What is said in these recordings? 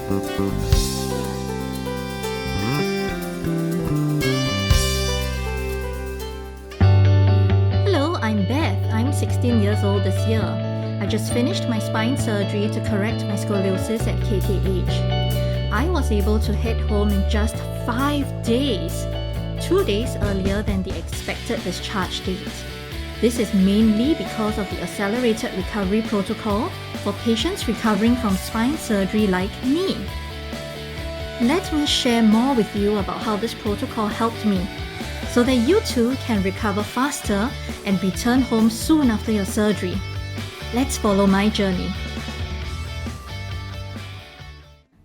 Hello, I'm Beth. I'm 16 years old this year. I just finished my spine surgery to correct my scoliosis at KKH. I was able to head home in just 5 days, 2 days earlier than the expected discharge date. This is mainly because of the accelerated recovery protocol for patients recovering from spine surgery like me. Let me share more with you about how this protocol helped me, so that you too can recover faster and return home soon after your surgery. Let's follow my journey.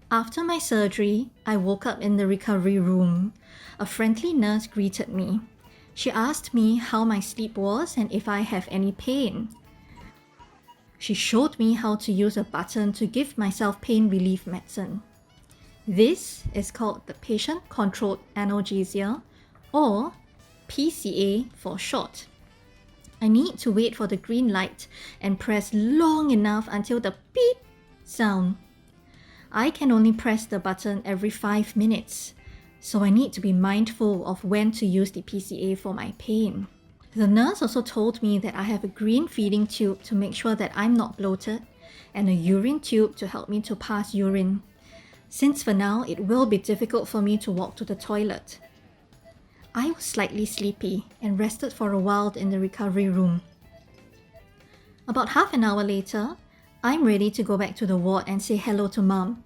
After my surgery, I woke up in the recovery room. A friendly nurse greeted me. She asked me how my sleep was and if I have any pain. She showed me how to use a button to give myself pain relief medicine. This is called the patient-controlled analgesia, or PCA for short. I need to wait for the green light and press long enough until the beep sound. I can only press the button every 5 minutes, so I need to be mindful of when to use the PCA for my pain. The nurse also told me that I have a green feeding tube to make sure that I'm not bloated, and a urine tube to help me to pass urine, since for now it will be difficult for me to walk to the toilet. I was slightly sleepy and rested for a while in the recovery room. About half an hour later, I'm ready to go back to the ward and say hello to Mom.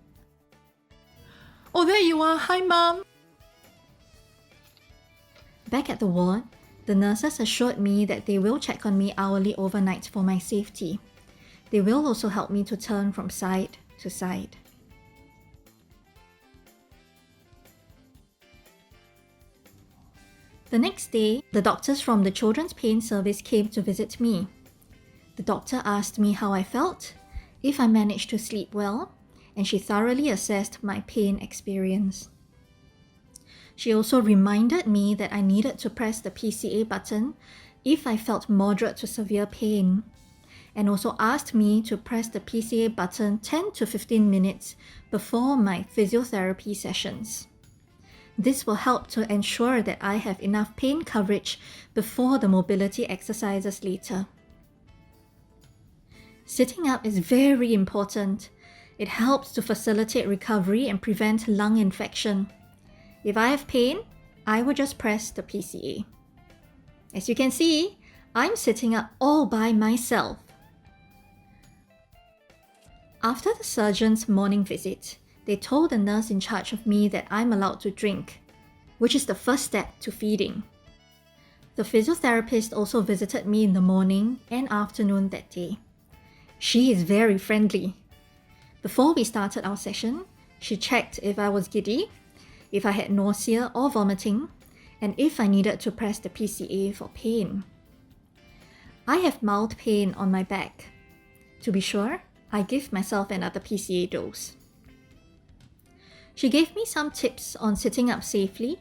Oh, there you are. Hi, Mom. Back at the ward, the nurses assured me that they will check on me hourly overnight for my safety. They will also help me to turn from side to side. The next day, the doctors from the Children's Pain Service came to visit me. The doctor asked me how I felt, if I managed to sleep well, and she thoroughly assessed my pain experience. She also reminded me that I needed to press the PCA button if I felt moderate to severe pain, and also asked me to press the PCA button 10 to 15 minutes before my physiotherapy sessions. This will help to ensure that I have enough pain coverage before the mobility exercises later. Sitting up is very important. It helps to facilitate recovery and prevent lung infection. If I have pain, I will just press the PCA. As you can see, I'm sitting up all by myself. After the surgeon's morning visit, they told the nurse in charge of me that I'm allowed to drink, which is the first step to feeding. The physiotherapist also visited me in the morning and afternoon that day. She is very friendly. Before we started our session, she checked if I was giddy, if I had nausea or vomiting, and if I needed to press the PCA for pain. I have mild pain on my back. To be sure, I give myself another PCA dose. She gave me some tips on sitting up safely,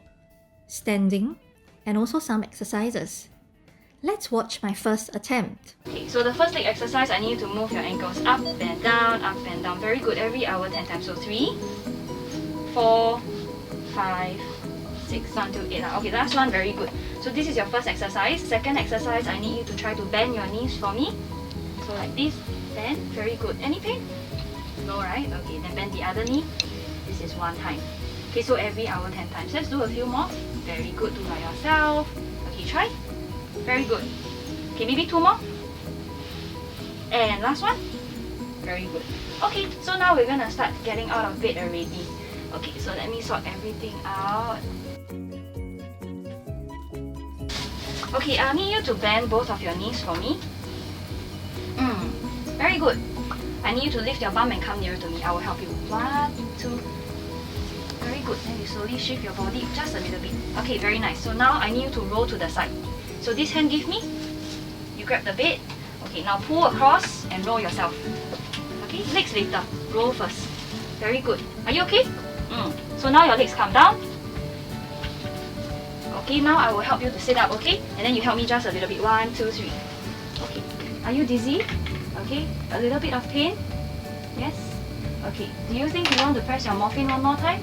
standing, and also some exercises. Let's watch my first attempt. Okay, so the first leg exercise, I need you to move your ankles up and down, up and down. Very good. Every hour 10 times. So 3, 4, 5, 6, 1, 2, 8. Okay, last one. Very good. So this is your first exercise. Second exercise, I need you to try to bend your knees for me. So like this, bend. Very good. Any pain? No, right? Okay, then bend the other knee. This is 1 time. Okay, so every hour 10 times. Let's do a few more. Very good. Do by yourself. Okay, try. Very good. Okay, maybe 2 more. And last one. Very good. Okay, so now we're gonna start getting out of bed already. Okay, so let me sort everything out. Okay, I need you to bend both of your knees for me. Very good. I need you to lift your bum and come nearer to me. I will help you. 1, 2. Very good. Then you slowly shift your body just a little bit. Okay, very nice. So now I need you to roll to the side. So this hand give me. You grab the bed. Okay, now pull across and roll yourself. Okay, legs later. Roll first. Very good. Are you okay? So now your legs come down. Okay, now I will help you to sit up, okay? And then you help me just a little bit. 1, 2, 3. Okay. Are you dizzy? Okay. A little bit of pain? Yes? Okay, do you think you want to press your morphine one more time?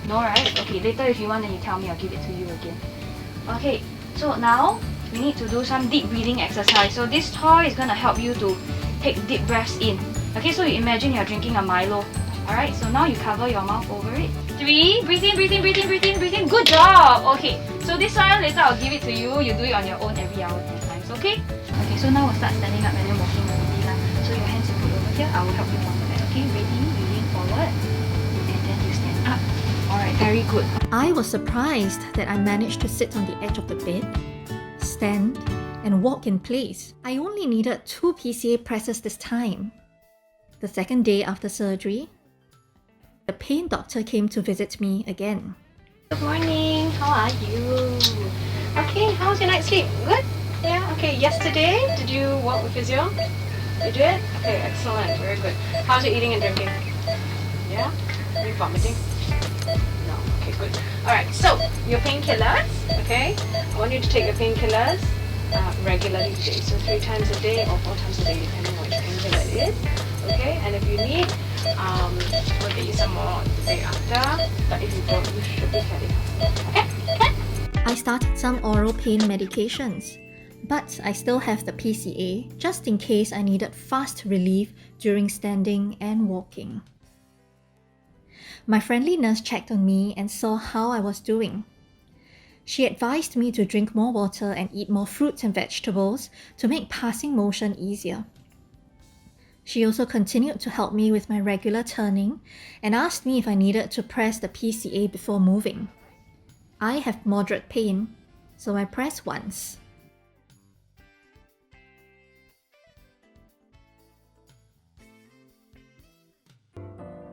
No, right? Okay, later if you want, then you tell me, I'll give it to you again. Okay, so now we need to do some deep breathing exercise. So this toy is gonna help you to take deep breaths in. Okay, so you imagine you're drinking a Milo. Alright, so now you cover your mouth over it. 3, breathe in, breathe in, breathe in, breathe in, breathe in. Good job! Okay, so this one later I'll give it to you. You do it on your own every hour 10 times, okay? Okay, so now we'll start standing up and then walking already lah. So your hands will put over here. I will help you from the back, okay? Ready? You lean forward. And then you stand up. Alright, very good. I was surprised that I managed to sit on the edge of the bed, stand, and walk in place. I only needed 2 PCA presses this time. The second day after surgery, the pain doctor came to visit me again. Good morning, how are you? Okay, how's your night's sleep? Good? Yeah, okay, yesterday, did you walk with physio? You did? Okay, excellent, very good. How's your eating and drinking? Yeah? Are you vomiting? No, okay, good. Alright, so, your painkillers, okay? I want you to take your painkillers regularly today. So 3 times a day or 4 times a day, depending on which painkiller it is. Okay, and if you need, we'll get you some more the day after. But if you don't, you should be heading home. Okay? I started some oral pain medications, but I still have the PCA just in case I needed fast relief during standing and walking. My friendly nurse checked on me and saw how I was doing. She advised me to drink more water and eat more fruits and vegetables to make passing motion easier. She also continued to help me with my regular turning and asked me if I needed to press the PCA before moving. I have moderate pain, so I pressed once.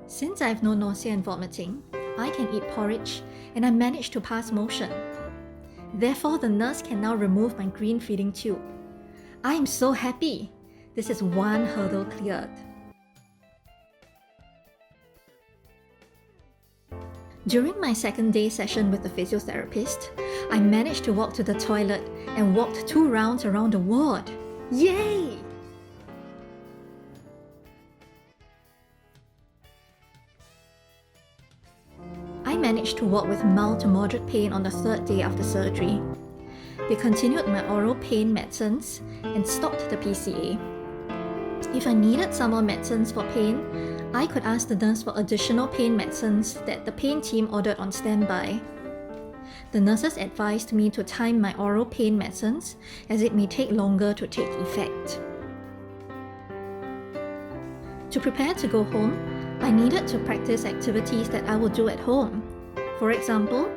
Since I have no nausea and vomiting, I can eat porridge and I managed to pass motion. Therefore, the nurse can now remove my green feeding tube. I am so happy! This is one hurdle cleared. During my second day session with the physiotherapist, I managed to walk to the toilet and walked 2 rounds around the ward. Yay! I managed to walk with mild to moderate pain on the 3rd day after surgery. They continued my oral pain medicines and stopped the PCA. If I needed some more medicines for pain, I could ask the nurse for additional pain medicines that the pain team ordered on standby. The nurses advised me to time my oral pain medicines as it may take longer to take effect. To prepare to go home, I needed to practice activities that I would do at home. For example,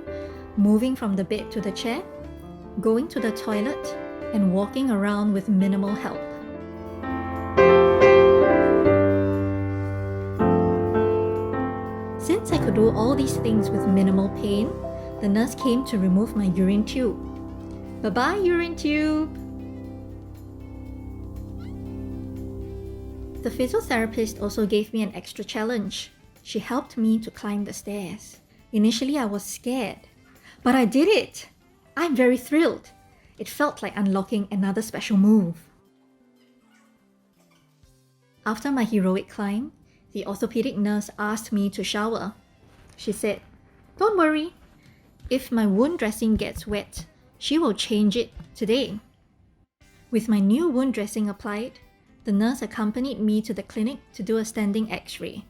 moving from the bed to the chair, going to the toilet, and walking around with minimal help. Since I could do all these things with minimal pain, the nurse came to remove my urine tube. Bye-bye, urine tube! The physiotherapist also gave me an extra challenge. She helped me to climb the stairs. Initially, I was scared, but I did it! I'm very thrilled. It felt like unlocking another special move. After my heroic climb, the orthopedic nurse asked me to shower. She said, "Don't worry. If my wound dressing gets wet, she will change it today." With my new wound dressing applied, the nurse accompanied me to the clinic to do a standing x-ray.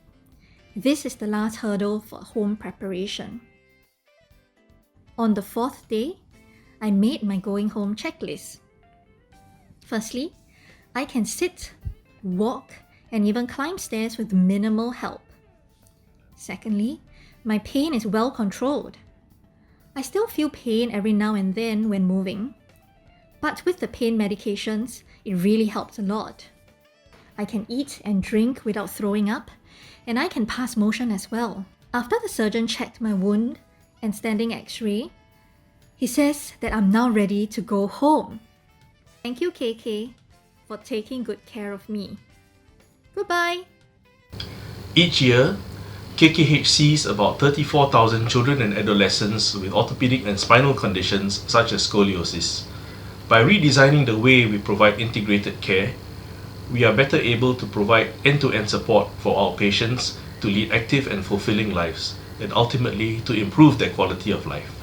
This is the last hurdle for home preparation. On the 4th day, I made my going home checklist. Firstly, I can sit, walk, and even climb stairs with minimal help. Secondly, my pain is well controlled. I still feel pain every now and then when moving, but with the pain medications, it really helps a lot. I can eat and drink without throwing up, and I can pass motion as well. After the surgeon checked my wound and standing x-ray, he says that I'm now ready to go home. Thank you, KK, for taking good care of me. Goodbye! Each year, KKH sees about 34,000 children and adolescents with orthopedic and spinal conditions such as scoliosis. By redesigning the way we provide integrated care, we are better able to provide end-to-end support for our patients to lead active and fulfilling lives, and ultimately to improve their quality of life.